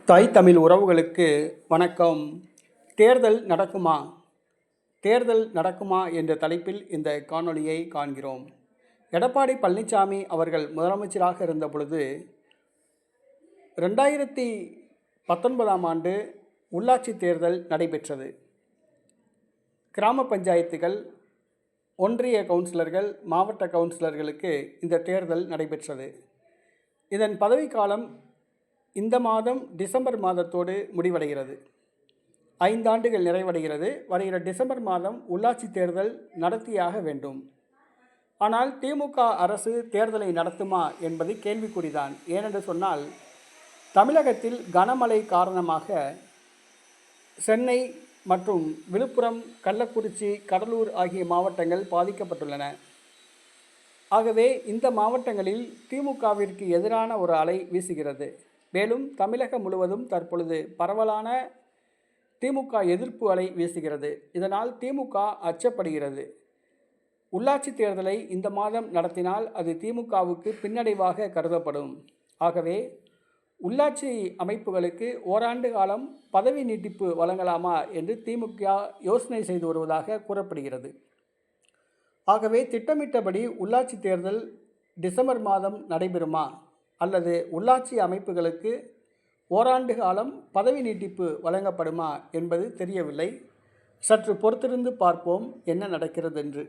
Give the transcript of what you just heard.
தாய் தமிழ் உறவுகளுக்கு வணக்கம். தேர்தல் நடக்குமா தேர்தல் நடக்குமா என்ற தலைப்பில் இந்த காணொளியை காண்கிறோம். எடப்பாடி பழனிசாமி அவர்கள் முதலமைச்சராக இருந்த பொழுது 2019ஆம் ஆண்டு உள்ளாட்சி தேர்தல் நடைபெற்றது. கிராம பஞ்சாயத்துகள், ஒன்றிய கவுன்சிலர்கள், மாவட்ட கவுன்சிலர்களுக்கு இந்த தேர்தல் நடைபெற்றது. இதன் பதவிக்காலம் இந்த மாதம் டிசம்பர் மாதத்தோடு முடிவடைகிறது. 5 ஆண்டுகள் நிறைவடைகிறது. வருகிற டிசம்பர் மாதம் உள்ளாட்சி தேர்தல் நடத்தியாக வேண்டும். ஆனால் திமுக அரசு தேர்தலை நடத்துமா என்பது கேள்விக்குறிதான். ஏனென்று சொன்னால், தமிழகத்தில் கனமழை காரணமாக சென்னை மற்றும் விழுப்புரம், கள்ளக்குறிச்சி, கடலூர் ஆகிய மாவட்டங்கள் பாதிக்கப்பட்டுள்ளன. ஆகவே இந்த மாவட்டங்களில் திமுகவிற்கு எதிரான ஒரு அலை வீசுகிறது. மேலும் தமிழகம் முழுவதும் தற்பொழுது பரவலான திமுக எதிர்ப்பு அலை வீசுகிறது. இதனால் திமுக அச்சப்படுகிறது. உள்ளாட்சி தேர்தலை இந்த மாதம் நடத்தினால் அது திமுகவுக்கு பின்னடைவாக கருதப்படும். ஆகவே உள்ளாட்சி அமைப்புகளுக்கு ஓராண்டு காலம் பதவி நீட்டிப்பு வழங்கலாமா என்று திமுக யோசனை செய்து வருவதாக கூறப்படுகிறது. ஆகவே திட்டமிட்டபடி உள்ளாட்சி தேர்தல் டிசம்பர் மாதம் நடைபெறுமா அல்லது உள்ளாட்சி அமைப்புகளுக்கு ஓராண்டு காலம் பதவி நீட்டிப்பு வழங்கப்படுமா என்பது தெரியவில்லை. சற்று பொறுத்திருந்து பார்ப்போம் என்ன நடக்கிறது என்று.